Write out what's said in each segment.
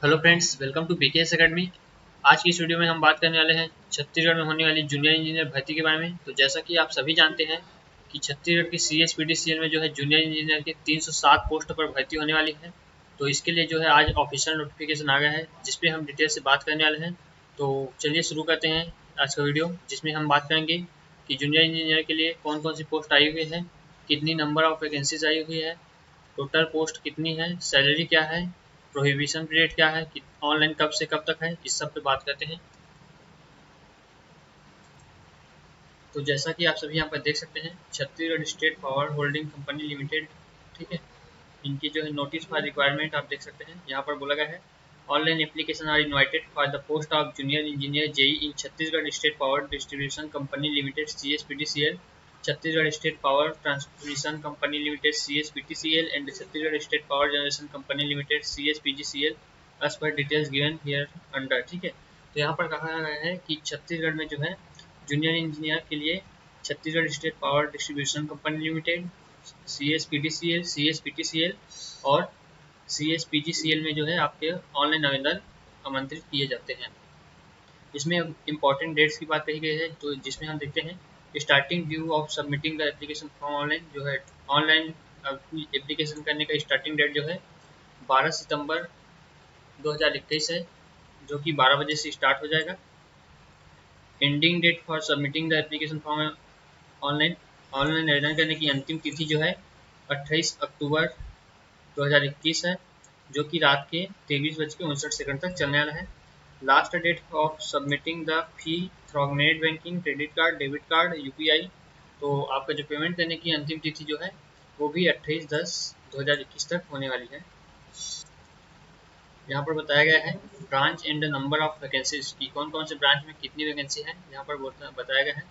Hello friends, welcome to BKS academy. आज की इस वीडियो में हम बात करने वाले हैं छत्तीसगढ़ में होने वाली जूनियर इंजीनियर भर्ती के बारे में। तो जैसा कि आप सभी जानते हैं कि छत्तीसगढ़ की सीएसपीडीसीएल में जो है जूनियर इंजीनियर के 307 पोस्ट पर भर्ती होने वाली है। तो इसके लिए जो है आज ऑफिशियल नोटिफिकेशन आ गया है, जिस पे हम डिटेल से बात करने वाले हैं। तो चलिए शुरू करते हैं आज का वीडियो, जिसमें हम बात करेंगे कि जूनियर इंजीनियर के लिए कौन कौन सी पोस्ट आई हुई है, कितनी नंबर ऑफ वैकेंसीज आई हुई है, टोटल पोस्ट कितनी है, सैलरी क्या है, प्रोहिबिशन पीरियड क्या है, कि ऑनलाइन कब से कब तक है, इस सब पे बात करते हैं। तो जैसा कि आप सभी यहाँ पर देख सकते हैं, Chhattisgarh state power holding company limited, ठीक है, इनकी जो है नोटिस फॉर रिक्वायरमेंट आप देख सकते हैं। यहाँ पर बोला गया है online application are invited for the post of junior engineer JE in Chhattisgarh state power distribution company limited CSPDCL, Chhattisgarh state power transmission company limited CSPTCL and Chhattisgarh state power generation company limited CSPGCL as per details given here under. ठीक है, तो यहाँ पर कहा गया है कि छत्तीसगढ़ में जो है जूनियर इंजीनियर के लिए Chhattisgarh state power distribution company limited CSPDCL, CSPTCL और CSPGCL में जो है आपके ऑनलाइन आवेदन आमंत्रित किए जाते हैं। इसमें इंपॉर्टेंट डेट्स की बात कही गई है, तो जिसमें हम देखते हैं starting due of submitting the application form online, जो है ऑनलाइन एप्लीकेशन करने का स्टार्टिंग डेट जो है 12 सितंबर 2021 है, जो कि 12 बजे से स्टार्ट हो जाएगा। Ending date for submitting the application form online, online आवेदन करने की अंतिम तिथि जो है 28 अक्टूबर 2021 है, जो कि रात के 23:59 तक चलने वाला है। Last date of submitting the fee from net banking, credit card, debit card, UPI, तो आपका जो पेमेंट करने की अंतिम तिथि जो है वो भी 28/10/2021 तक होने वाली है। यहाँ पर बताया गया है branch and number of vacancies की, कौन कौन से ब्रांच में कितनी वैकेंसी है यहाँ पर बताया गया है।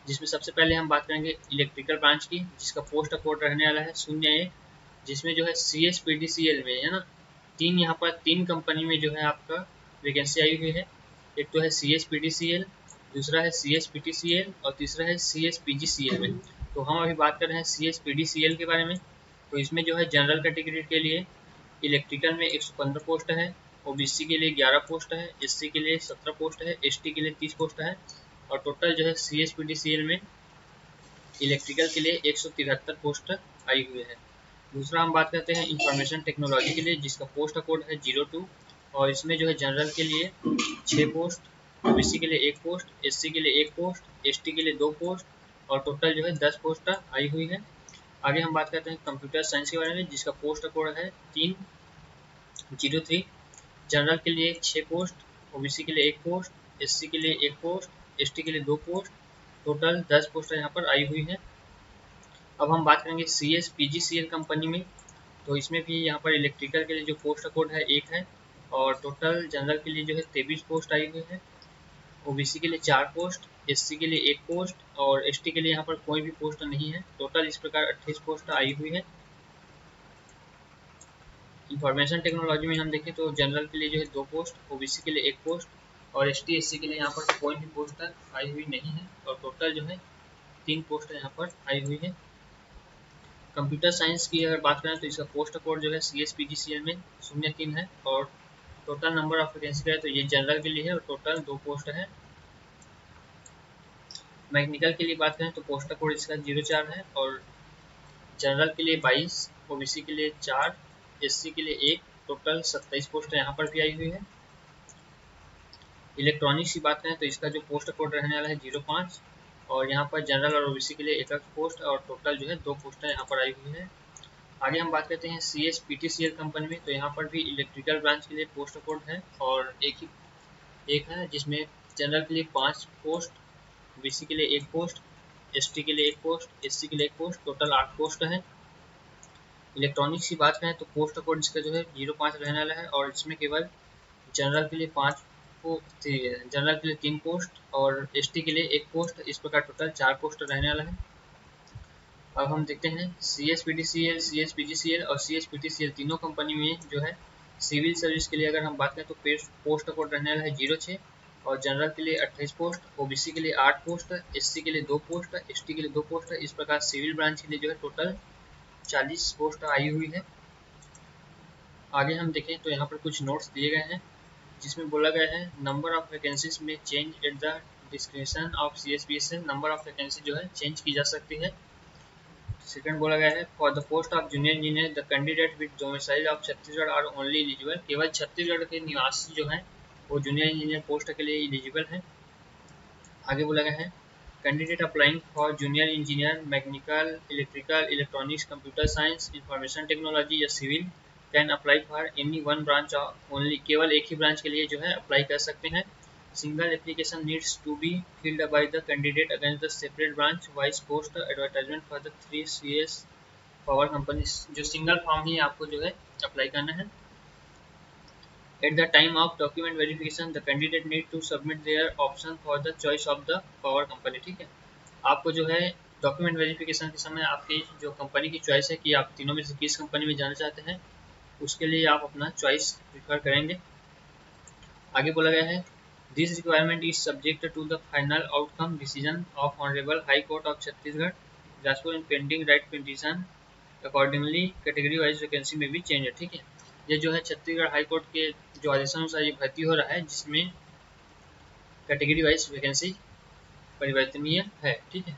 जिसमें सबसे पहले हम बात करेंगे इलेक्ट्रिकल ब्रांच की, जिसका पोस्ट कोड रहने वाला है 01, जिसमें जो है CSPDCL में है ना, यहाँ पर तीन कंपनी में जो है आपका वैकेंसी आई हुई है। एक तो है CSPDCL, दूसरा है CSPTCL और तीसरा है CSPGCL में। तो हम अभी बात कर रहे हैं CSPDCL के बारे में। तो इसमें जो है जनरल कैटेगरी के लिए इलेक्ट्रिकल में 115 पोस्ट है, OBC के लिए 11 पोस्ट है, SC के लिए 17 पोस्ट है, ST के लिए 30 पोस्ट है, और टोटल जो है CSPDCL में इलेक्ट्रिकल के लिए 173 पोस्ट आई हुई है। दूसरा हम बात करते हैं इंफॉर्मेशन टेक्नोलॉजी के लिए, जिसका पोस्ट कोड है 02, और इसमें जो है जनरल के लिए 6 पोस्ट, OBC के लिए 1 पोस्ट, SC के लिए 1 पोस्ट, ST के लिए 2 पोस्ट, और टोटल जो है 10 पोस्ट आई हुई है। आगे हम बात करते हैं कंप्यूटर साइंस के बारे में, जिसका पोस्ट कोड है 303, जनरल के लिए 6 पोस्ट, OBC के लिए 1 पोस्ट, SC के लिए 1 पोस्ट, ST के लिए 2 पोस्ट, टोटल 10 पोस्ट यहाँ पर आई हुई है। अब हम बात करेंगे CSPGCL कंपनी में, तो इसमें भी यहाँ पर इलेक्ट्रिकल के लिए जो पोस्ट कोड है 1 है, और टोटल जनरल के लिए जो है 23 पोस्ट आई हुई है, OBC के लिए 4 पोस्ट, SC के लिए 1 पोस्ट और ST के लिए यहाँ पर कोई भी पोस्ट नहीं है। टोटल इस प्रकार 28 पोस्ट आई हुई है। इंफॉर्मेशन टेक्नोलॉजी में हम देखें तो जनरल के लिए जो है 2 पोस्ट, OBC के लिए 1 पोस्ट और ST SC के लिए यहाँ पर कोई भी पोस्ट आई हुई नहीं है, और टोटल जो है 3 पोस्ट यहाँ पर आई हुई है। कंप्यूटर साइंस की अगर बात करें तो इसका पोस्ट कोड जो है CSPGCL में 03 है, और टोटल नंबर ऑफ वैकेंसी का है तो ये जनरल के लिए है और टोटल 2 पोस्ट है। मैकेनिकल के लिए बात करें तो पोस्ट कोड इसका 04 है, और जनरल के लिए 22, OBC के लिए 4, SC के लिए 1, टोटल 27 पोस्ट यहाँ पर भी आई हुई है। इलेक्ट्रॉनिक्स की बात करें तो इसका जो पोस्ट कोड रहने वाला है 05, और यहाँ पर जनरल और OBC के लिए 1 पोस्ट और टोटल जो है 2 पोस्ट यहाँ पर आई हुई है। आगे हम बात करते हैं CSPTCL कंपनी में, तो यहाँ पर भी इलेक्ट्रिकल ब्रांच के लिए पोस्ट कोड है और एक है, जिसमें जनरल के लिए 5 पोस्ट, OBC के लिए 1 पोस्ट, ST के लिए 1 पोस्ट, SC के लिए 1 पोस्ट, टोटल 8 पोस्ट है। इलेक्ट्रॉनिक्स की बात करें तो पोस्ट कोड इसका जो है 05 रहने वाला है, और इसमें केवल जनरल के लिए 5 जनरल के लिए 3 पोस्ट और ST के लिए 1 पोस्ट, इस प्रकार टोटल 4 पोस्ट रहने वाला है। अब हम देखते हैं CSPDCL, CSPGCL और CSPTCL तीनों कंपनी में जो है सिविल सर्विस के लिए अगर हम बात करें तो पोस्ट कोड रहने वाला है 06, और जनरल के लिए 28 पोस्ट, OBC के लिए 8 पोस्ट, SC के लिए 2 पोस्ट, ST के लिए 2 पोस्ट, इस प्रकार सिविल ब्रांच के लिए जो है टोटल 40 पोस्ट आई हुई है। आगे हम देखें तो यहाँ पर कुछ नोट्स दिए गए हैं जिसमें बोला गया है नंबर ऑफ वैकेंसीज में change at the description of CSPS से नंबर ऑफ वैकेंसी जो है चेंज की जा सकती है। सेकंड बोला गया है for the post of junior engineer the candidate with domicile of Chhattisgarh are only eligible, केवल छत्तीसगढ़ के निवासी जो है वो जूनियर इंजीनियर पोस्ट के लिए एलिजिबल है। आगे बोला गया है candidate applying for junior engineer mechanical, electrical, electronics, computer science, information technology या civil can apply for any one branch only, केवल एक ही ब्रांच के लिए जो है अप्लाई कर सकते हैं। Single application needs to be filled by the candidate against the separate branch wise post advertisement for the 3 CS power company, जो सिंगल फॉर्म ही आपको जो है अप्लाई करना है। At the time of document verification, the candidate need to submit their option for the choice of the power company। ठीक है, आपको जो है डॉक्यूमेंट वेरिफिकेशन के समय आपकी जो कंपनी की चॉइस है कि आप तीनों में से किस कंपनी में जाना चाहते हैं, उसके लिए आप अपना चॉइस प्रिफर करेंगे। आगे बोला गया है this requirement is subject to the final outcome decision of honourable high court of Chhattisgarh Jajpur in pending writ petition accordingly category wise vacancy में भी चेंज है। ठीक है, ये जो है छत्तीसगढ़ हाई कोर्ट के जो आदेशानुसार ये भर्ती हो रहा है जिसमें कैटेगरी वाइज वैकेंसी परिवर्तनीय है। ठीक है,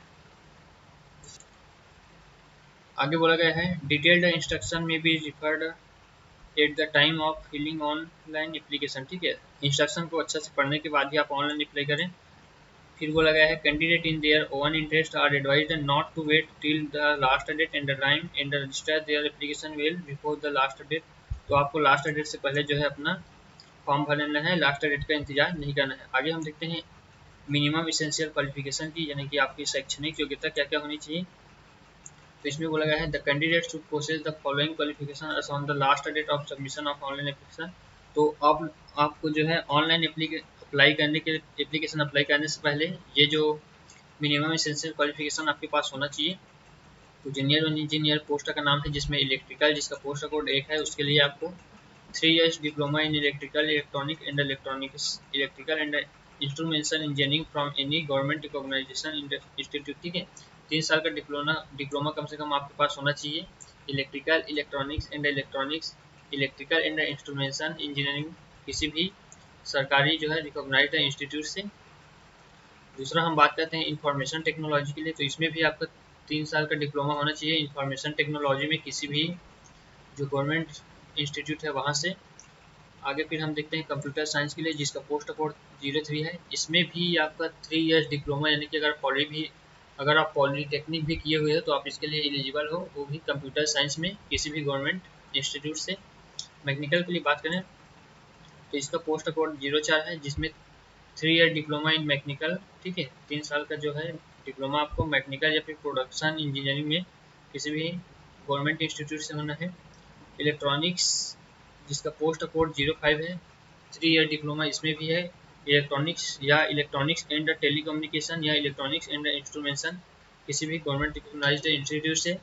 आगे बोला गया है डिटेल्ड इंस्ट्रक्शन में भी referred at the time of filling online application. ठीक है, इंस्ट्रक्शन को अच्छा से पढ़ने के बाद ही आप ऑनलाइन अप्लाई करें। फिर बोला गया है candidate in their own interest are advised not to wait till the last date and the time and register their application well before the last date, तो आपको लास्ट डेट से पहले जो है अपना फॉर्म भर लेना है, लास्ट डेट का इंतजार नहीं करना है। आगे हम देखते हैं मिनिमम इसेंशियल क्वालिफिकेशन की, यानी कि आपकी शैक्षणिक योग्यता क्या क्या होनी चाहिए। तो इसमें बोला गया है the candidate should possess the following qualification as on the last date of submission of online application. तो अब आपको जो है ऑनलाइन अप्लाई करने के एप्लीकेशन अप्लाई करने से पहले ये जो मिनिमम इसेंशियल क्वालिफिकेशन आपके पास होना चाहिए। तो जूनियर इंजीनियर पोस्ट का नाम है जिसमें इलेक्ट्रिकल जिसका पोस्ट कोड 1 है, उसके लिए आपको 3 years diploma in electrical electronic and electronics electrical and instrumentation engineering from any government recognisation institute. ठीक है, 3 साल का डिप्लोमा कम से कम आपके पास होना चाहिए electrical electronics and electrical and instrumentation engineering किसी भी सरकारी जो है रिकॉग्नाइज्ड इंस्टीट्यूट से। दूसरा हम बात करते हैं इंफॉर्मेशन टेक्नोलॉजी के लिए, तो इसमें भी आपका 3 साल का डिप्लोमा होना चाहिए इंफॉर्मेशन टेक्नोलॉजी में किसी भी जो गवर्नमेंट इंस्टीट्यूट है वहाँ से। आगे फिर हम देखते हैं कंप्यूटर साइंस के लिए जिसका पोस्ट कोड 03 है, इसमें भी आपका 3 years डिप्लोमा, यानी कि अगर आप पॉलीटेक्निक भी किए हुए हो तो आप इसके लिए एलिजिबल हो, वो भी कंप्यूटर साइंस में किसी भी गवर्नमेंट इंस्टीट्यूट से। मैकेनिकल के लिए बात करें तो इसका पोस्ट कोड 04 है जिसमें 3 year डिप्लोमा इन मैकेनिकल। ठीक है, 3 साल का जो है डिप्लोमा आपको मैकेनिकल या फिर प्रोडक्शन इंजीनियरिंग में किसी भी गवर्नमेंट इंस्टीट्यूट से होना है। इलेक्ट्रॉनिक्स जिसका पोस्ट कोड 05 है, 3 year डिप्लोमा इसमें भी है इलेक्ट्रॉनिक्स एंड टेलीकम्युनिकेशन या इलेक्ट्रॉनिक्स एंड इंस्ट्रूमेंटेशन किसी भी गवर्नमेंट रिकॉग्नाइज्ड इंस्टीट्यूट से।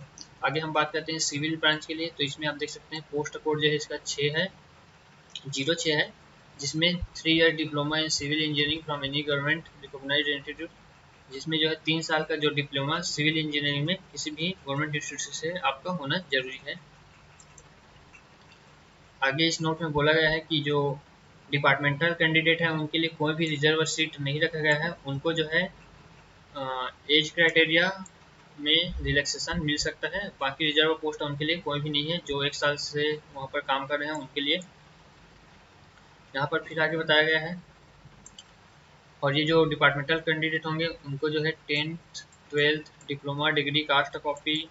आगे हम बात करते हैं सिविल ब्रांच के लिए, तो इसमें आप देख सकते हैं पोस्ट कोड जो है इसका 06 है जिसमें 3 year diploma in civil engineering from any government recognised institute, जिसमें जो है 3 साल का जो डिप्लोमा सिविल इंजीनियरिंग में किसी भी गवर्नमेंट इंस्टीट्यूट से आपका होना जरूरी है। आगे इस नोट में बोला गया है कि जो डिपार्टमेंटल कैंडिडेट है उनके लिए कोई भी रिजर्व सीट नहीं रखा गया है, उनको जो है एज क्राइटेरिया में रिलैक्सेशन मिल सकता है, बाकी रिजर्व पोस्ट उनके लिए कोई भी नहीं है जो 1 साल से वहाँ पर काम कर रहे हैं उनके लिए। यहाँ पर फिर आगे बताया गया है और ये जो डिपार्टमेंटल कैंडिडेट होंगे उनको जो है 10th 12th diploma degree cast copy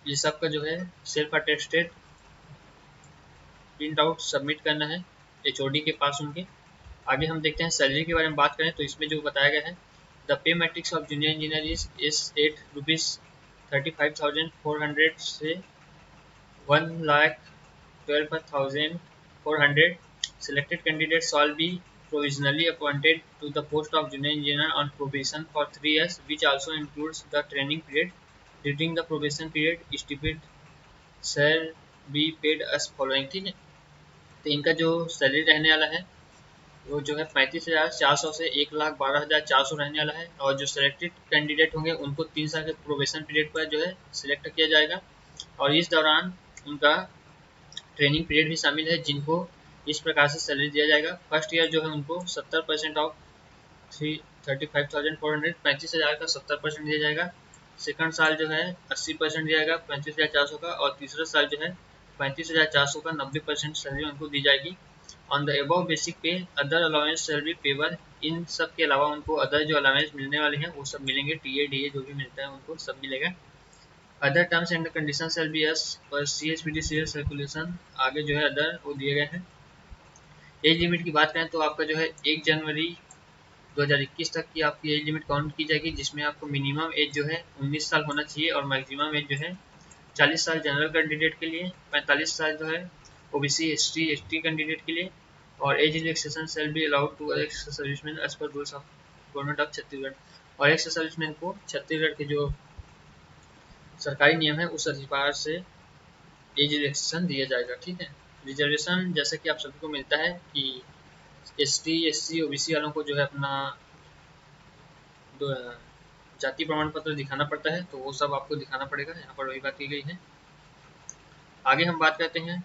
ये सब का जो है self attested print out submit करना है HOD के पास उनके। आगे हम देखते हैं सैलरी के बारे में बात करें तो इसमें जो बताया गया है the pay matrix of junior engineer is 8 rupees 35,400 से 1,12,400। Selected candidates shall be provisionally appointed to the post of junior engineer on probation for 3 years, which also includes the training period. During the probation period, stipend shall be paid as following। ठीक है, तो इनका जो salary रहने वाला है वो जो है 35,400 से 1,12,400 रहने वाला है, और जो सिलेक्टेड कैंडिडेट होंगे उनको 3 साल के प्रोबेशन पीरियड पर जो है सिलेक्ट किया जाएगा और इस दौरान उनका ट्रेनिंग पीरियड भी शामिल है, जिनको इस प्रकार से सैलरी दिया जाएगा। फर्स्ट ईयर जो है उनको 70% ऑफ 35,400 35,000 का 70% दिया जाएगा। सेकंड साल जो है 80% दिया जाएगा 35,400 का, और तीसरा साल जो है 35,400 का 90% सैलरी उनको दी जाएगी। ऑन द अबव बेसिक पे अदर अलाउंस सैलरी पेबल, इन सब के अलावा उनको अदर जो अलाउंस मिलने वाले हैं वो सब मिलेंगे, टीए डीए जो भी मिलता है उनको सब मिलेगा। Other terms and condition shall be as और CSPD सीरियल सर्कुलेशन, आगे जो है अदर वो दिए गए हैं। एज लिमिट की बात करें तो आपका जो है 1 जनवरी 2021 तक की आपकी एज लिमिट काउंट की जाएगी, जिसमें आपको मिनिमम एज जो है 19 साल होना चाहिए और मैक्सिमम एज जो है 40 साल जनरल कैंडिडेट के लिए, 45 साल जो है OBC ST कैंडिडेट के लिए, और age relaxation shall be allowed to ex serviceman as per rules of government of Chhattisgarh. और एक्स सर्विसमैन को छत्तीसगढ़ के जो सरकारी नियम है उस अधिकार से एज रिलैक्सेशन दिया जाएगा। ठीक है, रिजर्वेशन जैसे कि आप सभी को मिलता है कि ST SC OBC वालों को जो है अपना जाति प्रमाण पत्र दिखाना पड़ता है, तो वो सब आपको दिखाना पड़ेगा, यहाँ पर वही बात की गई है। आगे हम बात करते हैं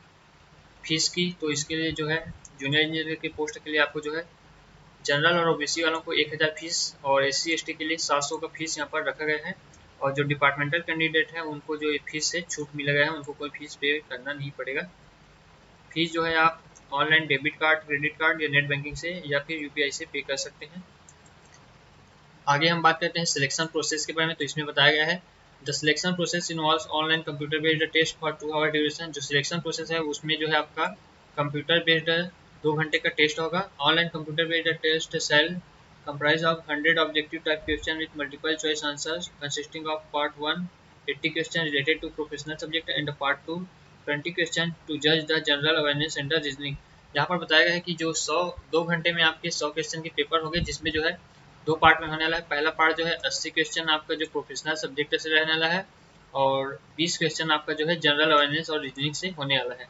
फीस की, तो इसके लिए जो है जूनियर इंजीनियर के पोस्ट के लिए आपको जो है जनरल और OBC वालों को 1000 फीस और SC ST के लिए 700 का फीस यहाँ पर रखा गया है, और जो डिपार्टमेंटल कैंडिडेट है उनको जो फीस से छूट मिला गया है, उनको कोई फीस पे करना नहीं पड़ेगा। फीस जो है आप online debit card, credit card या नेट बैंकिंग से या फिर UPI से पे कर सकते हैं। आगे हम बात करते हैं सिलेक्शन प्रोसेस के बारे में, तो इसमें बताया गया है the selection process involves online computer based test for 2 hour duration. जो सिलेक्शन प्रोसेस है उसमें जो है आपका कंप्यूटर बेस्ड 2 घंटे का टेस्ट होगा। Online computer based test shall comprise of 100 objective type question with multiple choice answers consisting of part 1 80 questions related to professional subject and part 2 20 question to judge the general awareness and the reasoning। यहाँ पर बताया गया है कि जो 2 घंटे में आपके 100 क्वेश्चन के पेपर होंगे, जिसमें जो है 2 पार्ट में होने वाला है। पहला पार्ट जो है 80 क्वेश्चन आपका जो प्रोफेशनल सब्जेक्ट से रहने वाला है, और 20 क्वेश्चन आपका जो है जनरल अवेयरनेस और रीजनिंग से होने वाला है।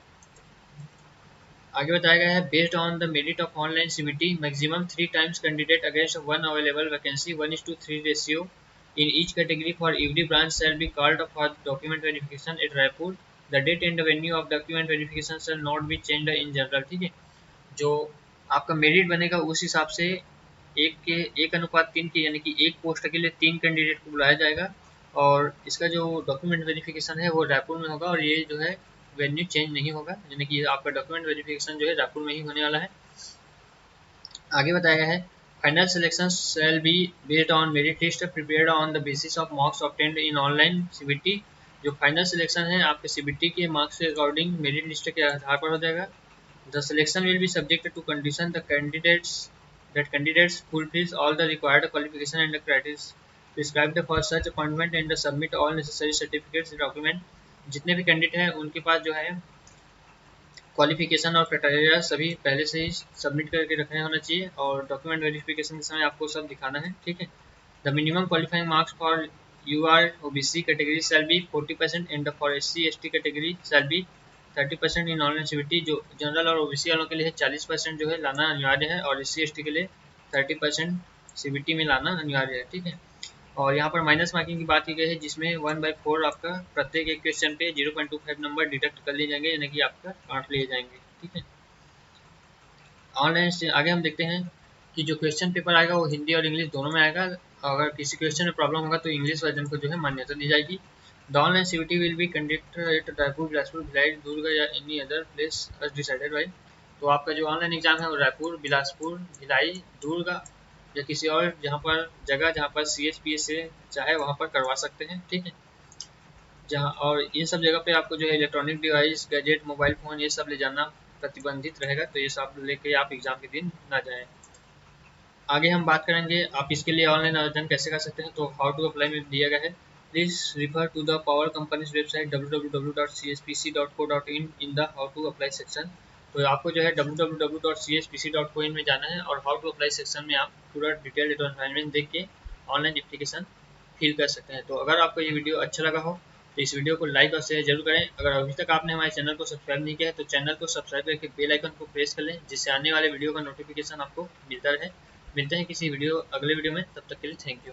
आगे बताया गया है based on the merit of online CBT maximum 3 times candidate against 1 available vacancy 1:3 ratio in each category for every branch shall be called for document verification at Raipur. The date and venue of document verification shall not be changed in general. ठीक है, जो आपका merit बनेगा उस हिसाब से 1:3 के यानी कि एक पोस्ट के लिए 3 कैंडिडेट को बुलाया जाएगा, और इसका जो डॉक्यूमेंट वेरिफिकेशन है वो रायपुर में होगा, और ये जो है वेन्यू चेंज नहीं होगा, यानी कि आपका डॉक्यूमेंट वेरिफिकेशन जो है रायपुर में ही होने वाला है। आगे बताया गया है final selection shall be based on merit list prepared on the basis of marks obtained in online CBT। जो फाइनल सिलेक्शन है आपके CBT के मार्क्स के अकॉर्डिंग मेरिट लिस्ट के आधार पर हो जाएगा। The selection will be subject to condition the candidates fulfills all the required qualification and the criteria prescribed for such appointment and submit all necessary certificates document। जितने भी candidate हैं उनके पास जो है क्वालिफिकेशन और क्राइटेरिया सभी पहले से ही सबमिट करके रखने होना चाहिए, और डॉक्यूमेंट वेरिफिकेशन के समय आपको सब दिखाना है। ठीक है, the minimum qualifying marks for UR OBC category shall be 40% and for SC ST category shall be 30% in online CBT। जो जनरल और OBC वालों के लिए 40% जो है लाना अनिवार्य है, और SC ST के लिए 30% CBT में लाना अनिवार्य है। ठीक है, और यहाँ पर माइनस मार्किंग की बात की गई है, जिसमें 1/4 आपका प्रत्येक एक क्वेश्चन पे 0.25 नंबर डिडक्ट कर लिए जाएंगे, यानी कि आपका काट लिए जाएंगे। ठीक है, ऑनलाइन से आगे हम देखते हैं कि जो क्वेश्चन पेपर आएगा वो हिंदी और इंग्लिश दोनों में आएगा। अगर किसी क्वेश्चन में प्रॉब्लम होगा तो इंग्लिश वर्जन को जो है मान्यता दी जाएगी। The online CBT will be conducted at Raipur, Bilaspur, Bhilai, Durg या any other place as decided by. तो आपका जो ऑनलाइन एग्जाम है वो रायपुर, बिलासपुर, भिलाई, दुर्ग या किसी और जहाँ पर CHPA से चाहे वहाँ पर करवा सकते हैं। ठीक है, जहाँ और इन सब जगह पे आपको जो है electronic device, gadget, mobile phone ये सब ले जाना प्रतिबंधित रहेगा, तो ये सब लेके आप एग्ज़ाम के दिन ना जाएं। आगे हम बात करेंगे आप इसके लिए ऑनलाइन आवेदन कैसे कर सकते हैं, तो हाउ टू अप्लाई में दिया गया है। Please refer to the power companies website www.cspc.co.in in the how to apply section. तो आपको जो है www.cspc.co.in में जाना है, और हाउ टू अप्लाई सेक्शन में आप पूरा डिटेल एडवर्टाइजमेंट देख के ऑनलाइन एप्लीकेशन फिल कर सकते हैं। तो अगर आपको ये वीडियो अच्छा लगा हो तो इस वीडियो को लाइक और शेयर जरूर करें। अगर अभी तक आपने हमारे चैनल को सब्सक्राइब नहीं किया है तो चैनल को सब्सक्राइब करके बेल आइकन को प्रेस कर लें, जिससे आने वाले वीडियो का नोटिफिकेशन आपको मिलता रहे। मिलते हैं किसी अगले वीडियो में, तब तक के लिए थैंक यू।